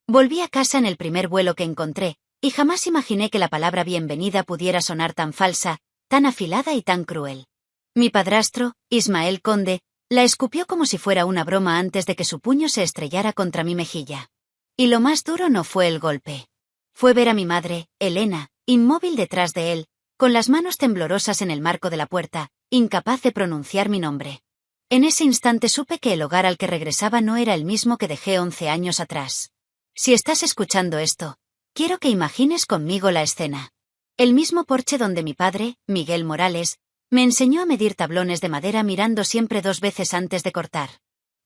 Volví a casa en el primer vuelo que encontré, y jamás imaginé que la palabra bienvenida pudiera sonar tan falsa, tan afilada y tan cruel. Mi padrastro, Ismael Conde, la escupió como si fuera una broma antes de que su puño se estrellara contra mi mejilla. Y lo más duro no fue el golpe. Fue ver a mi madre, Elena, inmóvil detrás de él, con las manos temblorosas en el marco de la puerta, incapaz de pronunciar mi nombre. En ese instante supe que el hogar al que regresaba no era el mismo que dejé 11 años atrás. Si estás escuchando esto, quiero que imagines conmigo la escena. El mismo porche donde mi padre, Miguel Morales, me enseñó a medir tablones de madera mirando siempre 2 veces antes de cortar.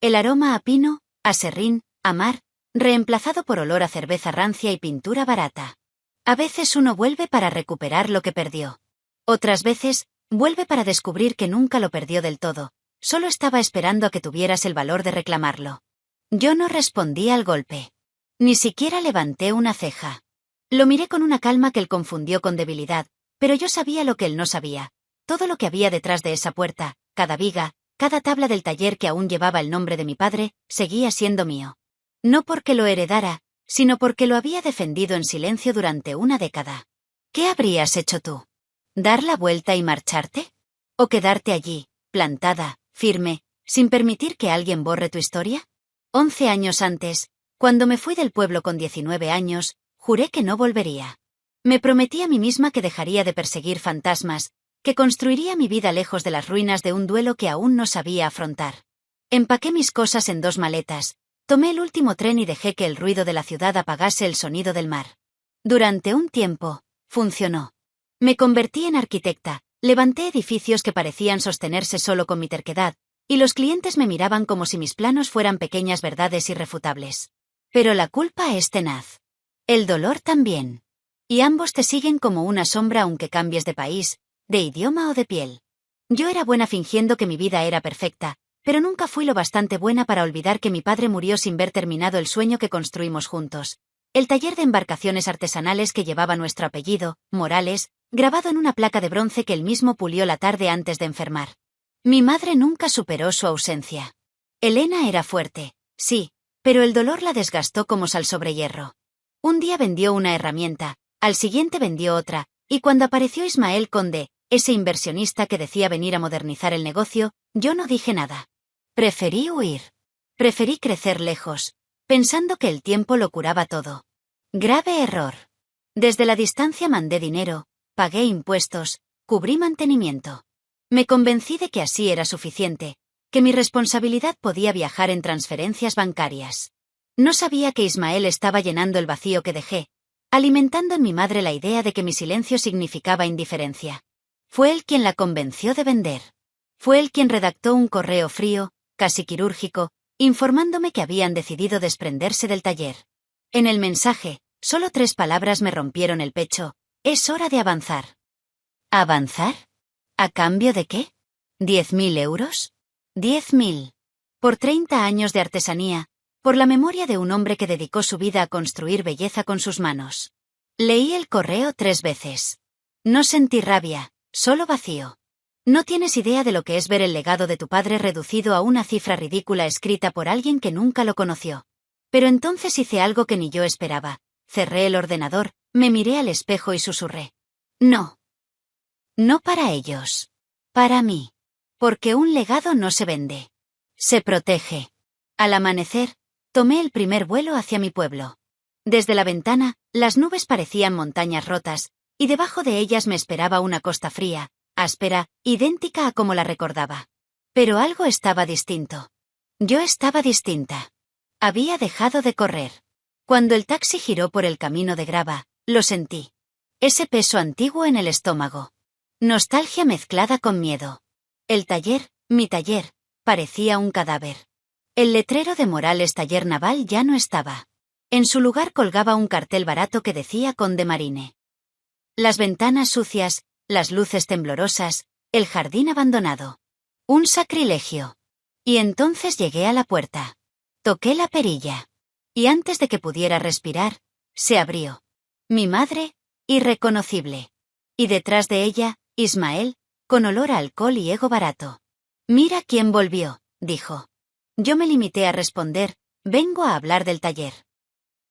El aroma a pino, a serrín, a mar, reemplazado por olor a cerveza rancia y pintura barata. A veces uno vuelve para recuperar lo que perdió. Otras veces, vuelve para descubrir que nunca lo perdió del todo, solo estaba esperando a que tuvieras el valor de reclamarlo. Yo no respondí al golpe. Ni siquiera levanté una ceja. Lo miré con una calma que él confundió con debilidad, pero yo sabía lo que él no sabía. Todo lo que había detrás de esa puerta, cada viga, cada tabla del taller que aún llevaba el nombre de mi padre, seguía siendo mío. No porque lo heredara, sino porque lo había defendido en silencio durante una década. ¿Qué habrías hecho tú? ¿Dar la vuelta y marcharte? ¿O quedarte allí, plantada, firme, sin permitir que alguien borre tu historia? 11 años antes, cuando me fui del pueblo con 19 años, juré que no volvería. Me prometí a mí misma que dejaría de perseguir fantasmas, que construiría mi vida lejos de las ruinas de un duelo que aún no sabía afrontar. Empaqué mis cosas en 2 maletas, tomé el último tren y dejé que el ruido de la ciudad apagase el sonido del mar. Durante un tiempo, funcionó. Me convertí en arquitecta, levanté edificios que parecían sostenerse solo con mi terquedad, y los clientes me miraban como si mis planos fueran pequeñas verdades irrefutables. Pero la culpa es tenaz. El dolor también. Y ambos te siguen como una sombra aunque cambies de país, de idioma o de piel. Yo era buena fingiendo que mi vida era perfecta, pero nunca fui lo bastante buena para olvidar que mi padre murió sin ver terminado el sueño que construimos juntos. El taller de embarcaciones artesanales que llevaba nuestro apellido, Morales, grabado en una placa de bronce que él mismo pulió la tarde antes de enfermar. Mi madre nunca superó su ausencia. Elena era fuerte, sí, pero el dolor la desgastó como sal sobre hierro. Un día vendió una herramienta, al siguiente vendió otra, y cuando apareció Ismael Conde, ese inversionista que decía venir a modernizar el negocio, yo no dije nada. Preferí huir. Preferí crecer lejos, pensando que el tiempo lo curaba todo. Grave error. Desde la distancia mandé dinero, pagué impuestos, cubrí mantenimiento. Me convencí de que así era suficiente, que mi responsabilidad podía viajar en transferencias bancarias. No sabía que Ismael estaba llenando el vacío que dejé, alimentando en mi madre la idea de que mi silencio significaba indiferencia. Fue él quien la convenció de vender. Fue él quien redactó un correo frío, casi quirúrgico, informándome que habían decidido desprenderse del taller. En el mensaje, solo 3 palabras me rompieron el pecho: es hora de avanzar. ¿Avanzar? ¿A cambio de qué? ¿10.000 euros? 10.000. Por 30 años de artesanía, por la memoria de un hombre que dedicó su vida a construir belleza con sus manos. Leí el correo 3 veces. No sentí rabia, solo vacío. No tienes idea de lo que es ver el legado de tu padre reducido a una cifra ridícula escrita por alguien que nunca lo conoció. Pero entonces hice algo que ni yo esperaba. Cerré el ordenador, me miré al espejo y susurré. No. No para ellos. Para mí. Porque un legado no se vende. Se protege. Al amanecer, tomé el primer vuelo hacia mi pueblo. Desde la ventana, las nubes parecían montañas rotas, y debajo de ellas me esperaba una costa fría, áspera, idéntica a como la recordaba. Pero algo estaba distinto. Yo estaba distinta. Había dejado de correr. Cuando el taxi giró por el camino de grava, lo sentí. Ese peso antiguo en el estómago. Nostalgia mezclada con miedo. El taller, mi taller, parecía un cadáver. El letrero de Morales Taller Naval ya no estaba. En su lugar colgaba un cartel barato que decía Conde Marine. Las ventanas sucias, las luces temblorosas, el jardín abandonado. Un sacrilegio. Y entonces llegué a la puerta. Toqué la perilla. Y antes de que pudiera respirar, se abrió. Mi madre, irreconocible. Y detrás de ella, Ismael, con olor a alcohol y ego barato. Mira quién volvió, dijo. Yo me limité a responder, vengo a hablar del taller.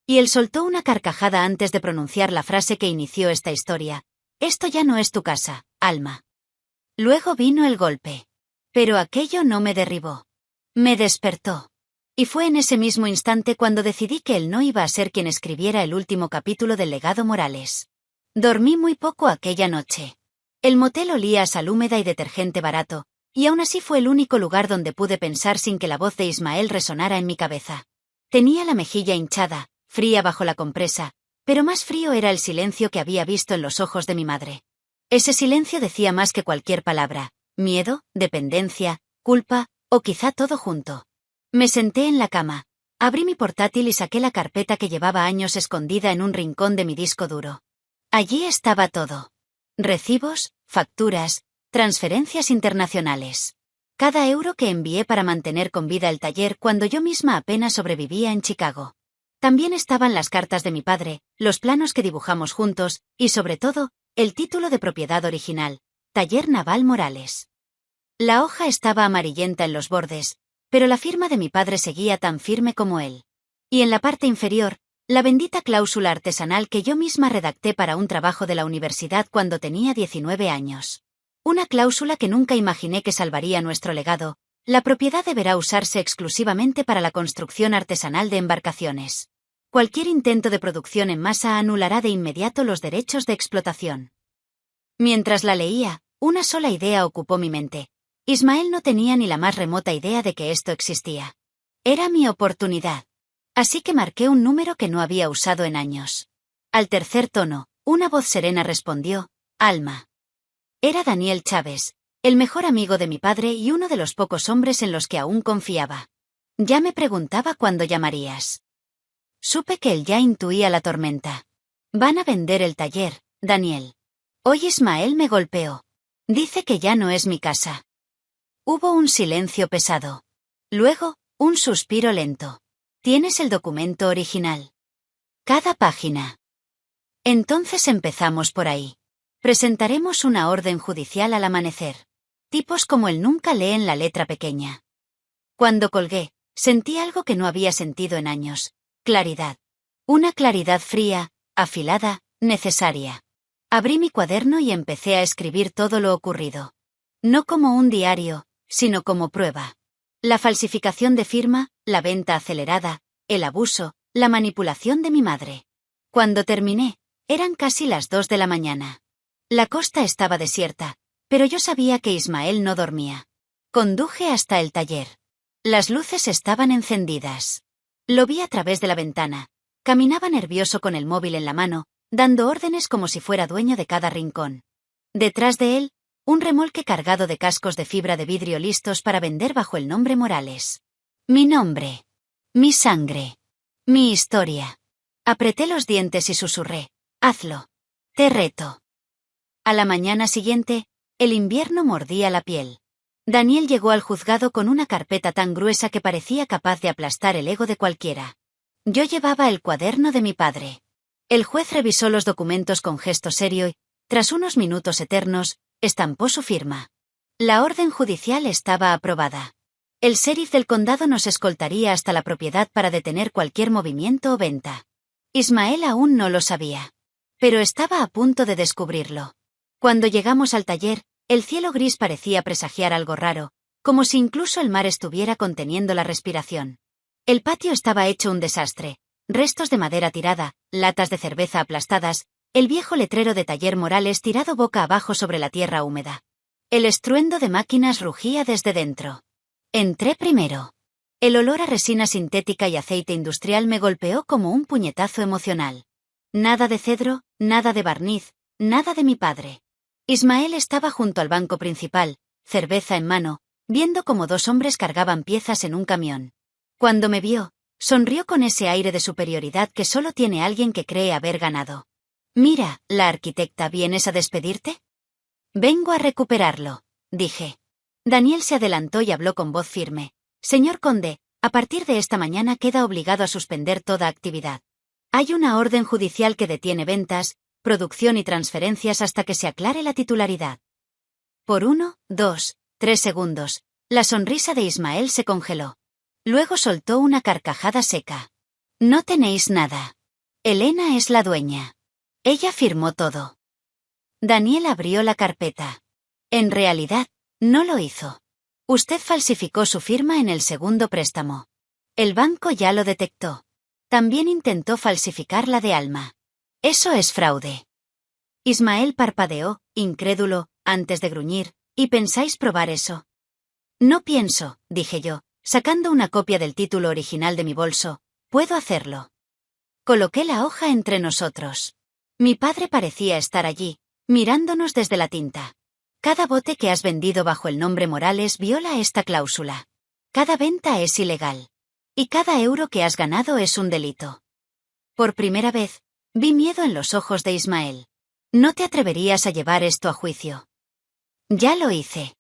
Y él soltó una carcajada antes de pronunciar la frase que inició esta historia. Esto ya no es tu casa, Alma. Luego vino el golpe. Pero aquello no me derribó. Me despertó. Y fue en ese mismo instante cuando decidí que él no iba a ser quien escribiera el último capítulo del legado Morales. Dormí muy poco aquella noche. El motel olía a sal húmeda y detergente barato, y aún así fue el único lugar donde pude pensar sin que la voz de Ismael resonara en mi cabeza. Tenía la mejilla hinchada, fría bajo la compresa, pero más frío era el silencio que había visto en los ojos de mi madre. Ese silencio decía más que cualquier palabra: miedo, dependencia, culpa, o quizá todo junto. Me senté en la cama, abrí mi portátil y saqué la carpeta que llevaba años escondida en un rincón de mi disco duro. Allí estaba todo. Recibos, facturas, transferencias internacionales. Cada euro que envié para mantener con vida el taller cuando yo misma apenas sobrevivía en Chicago. También estaban las cartas de mi padre, los planos que dibujamos juntos, y sobre todo, el título de propiedad original, Taller Naval Morales. La hoja estaba amarillenta en los bordes, pero la firma de mi padre seguía tan firme como él. Y en la parte inferior, la bendita cláusula artesanal que yo misma redacté para un trabajo de la universidad cuando tenía 19 años. Una cláusula que nunca imaginé que salvaría nuestro legado: la propiedad deberá usarse exclusivamente para la construcción artesanal de embarcaciones. Cualquier intento de producción en masa anulará de inmediato los derechos de explotación. Mientras la leía, una sola idea ocupó mi mente. Ismael no tenía ni la más remota idea de que esto existía. Era mi oportunidad. Así que marqué un número que no había usado en años. Al tercer tono, una voz serena respondió: Alma. Era Daniel Chávez, el mejor amigo de mi padre y uno de los pocos hombres en los que aún confiaba. Ya me preguntaba cuándo llamarías. Supe que él ya intuía la tormenta. Van a vender el taller, Daniel. Hoy Ismael me golpeó. Dice que ya no es mi casa. Hubo un silencio pesado. Luego, un suspiro lento. ¿Tienes el documento original? Cada página. Entonces empezamos por ahí. Presentaremos una orden judicial al amanecer. Tipos como él nunca leen la letra pequeña. Cuando colgué, sentí algo que no había sentido en años: claridad. Una claridad fría, afilada, necesaria. Abrí mi cuaderno y empecé a escribir todo lo ocurrido. No como un diario, sino como prueba. La falsificación de firma, la venta acelerada, el abuso, la manipulación de mi madre. Cuando terminé, eran casi las 2 de la mañana. La costa estaba desierta, pero yo sabía que Ismael no dormía. Conduje hasta el taller. Las luces estaban encendidas. Lo vi a través de la ventana. Caminaba nervioso con el móvil en la mano, dando órdenes como si fuera dueño de cada rincón. Detrás de él, un remolque cargado de cascos de fibra de vidrio listos para vender bajo el nombre Morales. Mi nombre. Mi sangre. Mi historia. Apreté los dientes y susurré: hazlo. Te reto. A la mañana siguiente, el invierno mordía la piel. Daniel llegó al juzgado con una carpeta tan gruesa que parecía capaz de aplastar el ego de cualquiera. Yo llevaba el cuaderno de mi padre. El juez revisó los documentos con gesto serio y, tras unos minutos eternos, estampó su firma. La orden judicial estaba aprobada. El sheriff del condado nos escoltaría hasta la propiedad para detener cualquier movimiento o venta. Ismael aún no lo sabía. Pero estaba a punto de descubrirlo. Cuando llegamos al taller, el cielo gris parecía presagiar algo raro, como si incluso el mar estuviera conteniendo la respiración. El patio estaba hecho un desastre: restos de madera tirada, latas de cerveza aplastadas, el viejo letrero de Taller Morales tirado boca abajo sobre la tierra húmeda. El estruendo de máquinas rugía desde dentro. Entré primero. El olor a resina sintética y aceite industrial me golpeó como un puñetazo emocional. Nada de cedro, nada de barniz, nada de mi padre. Ismael estaba junto al banco principal, cerveza en mano, viendo cómo 2 hombres cargaban piezas en un camión. Cuando me vio, sonrió con ese aire de superioridad que solo tiene alguien que cree haber ganado. Mira, la arquitecta, ¿vienes a despedirte? Vengo a recuperarlo, dije. Daniel se adelantó y habló con voz firme. Señor conde, a partir de esta mañana queda obligado a suspender toda actividad. Hay una orden judicial que detiene ventas, producción y transferencias hasta que se aclare la titularidad. Por 1, 2, 3 segundos, la sonrisa de Ismael se congeló. Luego soltó una carcajada seca. No tenéis nada. Elena es la dueña. Ella firmó todo. Daniel abrió la carpeta. En realidad, no lo hizo. Usted falsificó su firma en el segundo préstamo. El banco ya lo detectó. También intentó falsificar la de Alma. Eso es fraude. Ismael parpadeó, incrédulo, antes de gruñir, ¿y pensáis probar eso? No pienso, dije yo, sacando una copia del título original de mi bolso. Puedo hacerlo. Coloqué la hoja entre nosotros. Mi padre parecía estar allí, mirándonos desde la tinta. Cada bote que has vendido bajo el nombre Morales viola esta cláusula. Cada venta es ilegal. Y cada euro que has ganado es un delito. Por primera vez, vi miedo en los ojos de Ismael. No te atreverías a llevar esto a juicio. Ya lo hice.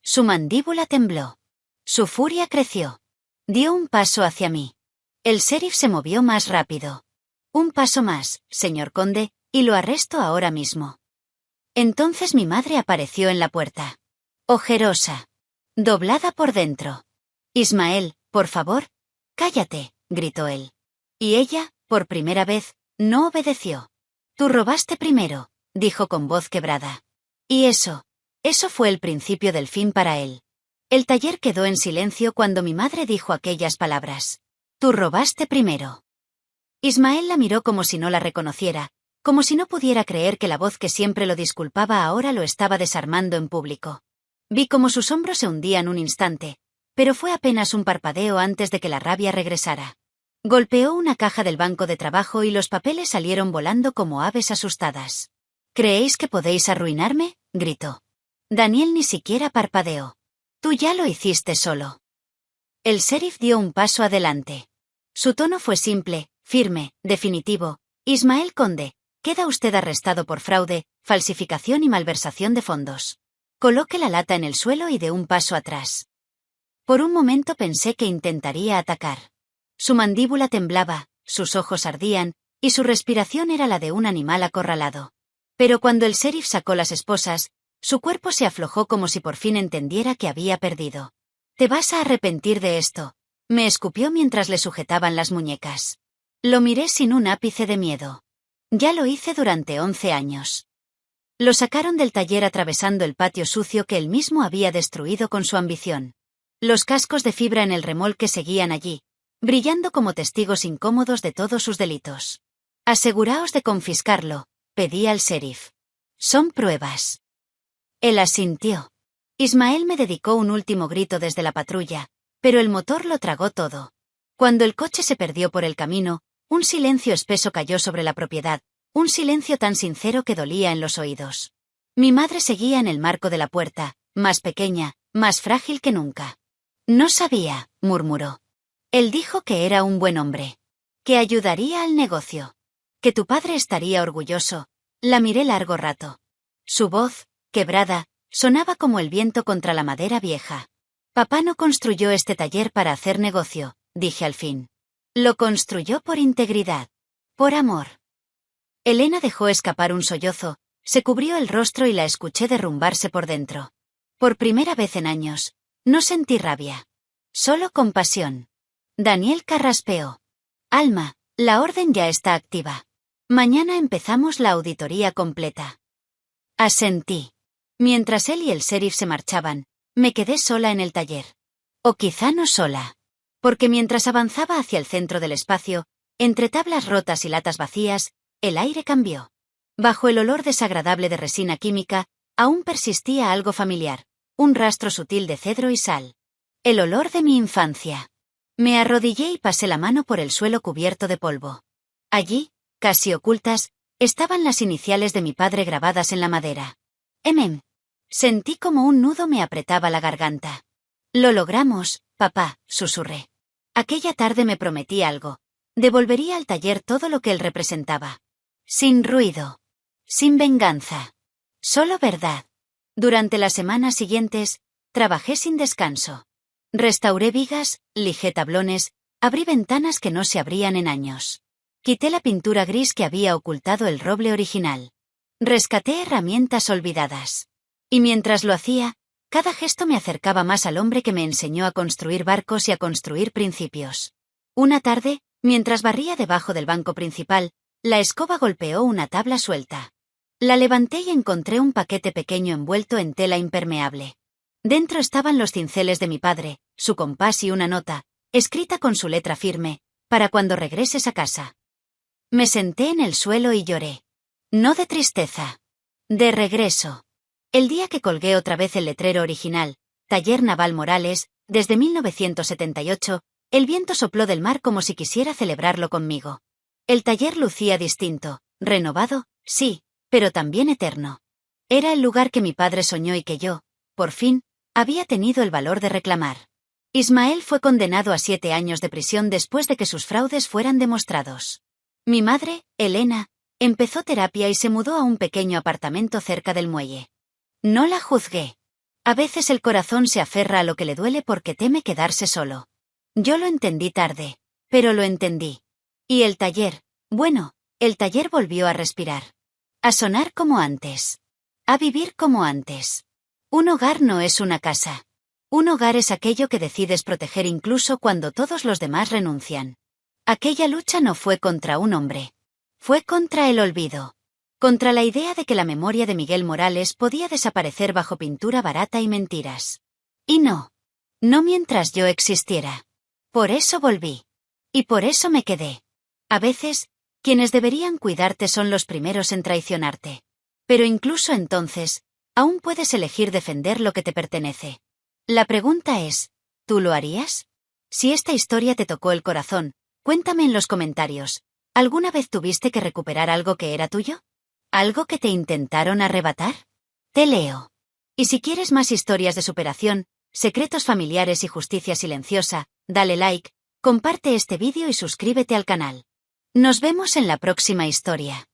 Su mandíbula tembló. Su furia creció. Dio un paso hacia mí. El sheriff se movió más rápido. Un paso más, señor conde, y lo arresto ahora mismo. Entonces mi madre apareció en la puerta. Ojerosa. Doblada por dentro. Ismael, por favor. Cállate, gritó él. Y ella, por primera vez, no obedeció. Tú robaste primero, dijo con voz quebrada. Y eso fue el principio del fin para él. El taller quedó en silencio cuando mi madre dijo aquellas palabras. Tú robaste primero. Ismael la miró como si no la reconociera, como si no pudiera creer que la voz que siempre lo disculpaba ahora lo estaba desarmando en público. Vi cómo sus hombros se hundían un instante, pero fue apenas un parpadeo antes de que la rabia regresara. Golpeó una caja del banco de trabajo y los papeles salieron volando como aves asustadas. ¿Creéis que podéis arruinarme?, gritó. Daniel ni siquiera parpadeó. Tú ya lo hiciste solo. El sheriff dio un paso adelante. Su tono fue simple, firme, definitivo. Ismael Conde, queda usted arrestado por fraude, falsificación y malversación de fondos. Coloque la lata en el suelo y de un paso atrás. Por un momento pensé que intentaría atacar. Su mandíbula temblaba, sus ojos ardían, y su respiración era la de un animal acorralado. Pero cuando el sheriff sacó las esposas, su cuerpo se aflojó como si por fin entendiera que había perdido. Te vas a arrepentir de esto, me escupió mientras le sujetaban las muñecas. Lo miré sin un ápice de miedo. Ya lo hice durante 11 años. Lo sacaron del taller atravesando el patio sucio que él mismo había destruido con su ambición. Los cascos de fibra en el remolque seguían allí, brillando como testigos incómodos de todos sus delitos. Aseguraos de confiscarlo, pedí al sheriff. Son pruebas. Él asintió. Ismael me dedicó un último grito desde la patrulla, pero el motor lo tragó todo. Cuando el coche se perdió por el camino, un silencio espeso cayó sobre la propiedad, un silencio tan sincero que dolía en los oídos. Mi madre seguía en el marco de la puerta, más pequeña, más frágil que nunca. No sabía, murmuró. Él dijo que era un buen hombre. Que ayudaría al negocio. Que tu padre estaría orgulloso. La miré largo rato. Su voz, quebrada, sonaba como el viento contra la madera vieja. Papá no construyó este taller para hacer negocio, dije al fin. Lo construyó por integridad. Por amor. Elena dejó escapar un sollozo, se cubrió el rostro y la escuché derrumbarse por dentro. Por primera vez en años, no sentí rabia. Solo compasión. Daniel carraspeó. Alma, la orden ya está activa. Mañana empezamos la auditoría completa. Asentí. Mientras él y el sheriff se marchaban, me quedé sola en el taller. O quizá no sola. Porque mientras avanzaba hacia el centro del espacio, entre tablas rotas y latas vacías, el aire cambió. Bajo el olor desagradable de resina química, aún persistía algo familiar, un rastro sutil de cedro y sal. El olor de mi infancia. Me arrodillé y pasé la mano por el suelo cubierto de polvo. Allí, casi ocultas, estaban las iniciales de mi padre grabadas en la madera. Sentí como un nudo me apretaba la garganta. Lo logramos, papá, susurré. Aquella tarde me prometí algo. Devolvería al taller todo lo que él representaba. Sin ruido. Sin venganza. Solo verdad. Durante las semanas siguientes, trabajé sin descanso. Restauré vigas, lijé tablones, abrí ventanas que no se abrían en años. Quité la pintura gris que había ocultado el roble original. Rescaté herramientas olvidadas. Y mientras lo hacía, cada gesto me acercaba más al hombre que me enseñó a construir barcos y a construir principios. Una tarde, Mientras barría debajo del banco principal, la escoba golpeó una tabla suelta. La levanté y encontré un paquete pequeño envuelto en tela impermeable. Dentro estaban los cinceles de mi padre, su compás y una nota, escrita con su letra firme, para cuando regreses a casa. Me senté en el suelo y lloré. No de tristeza. De regreso. El día que colgué otra vez el letrero original, Taller Naval Morales, desde 1978, el viento sopló del mar como si quisiera celebrarlo conmigo. El taller lucía distinto, renovado, sí, pero también eterno. Era el lugar que mi padre soñó y que yo, por fin, había tenido el valor de reclamar. Ismael fue condenado a 7 años de prisión después de que sus fraudes fueran demostrados. Mi madre, Elena, empezó terapia y se mudó a un pequeño apartamento cerca del muelle. No la juzgué. A veces el corazón se aferra a lo que le duele porque teme quedarse solo. Yo lo entendí tarde, pero lo entendí. Y el taller, bueno, el taller volvió a respirar. A sonar como antes. A vivir como antes. Un hogar no es una casa. Un hogar es aquello que decides proteger incluso cuando todos los demás renuncian. Aquella lucha no fue contra un hombre. Fue contra el olvido. Contra la idea de que la memoria de Miguel Morales podía desaparecer bajo pintura barata y mentiras. Y no. No mientras yo existiera. Por eso volví. Y por eso me quedé. A veces, quienes deberían cuidarte son los primeros en traicionarte. Pero incluso entonces, aún puedes elegir defender lo que te pertenece. La pregunta es, ¿tú lo harías? Si esta historia te tocó el corazón, cuéntame en los comentarios. ¿Alguna vez tuviste que recuperar algo que era tuyo? ¿Algo que te intentaron arrebatar? Te leo. Y si quieres más historias de superación, secretos familiares y justicia silenciosa, dale like, comparte este vídeo y suscríbete al canal. Nos vemos en la próxima historia.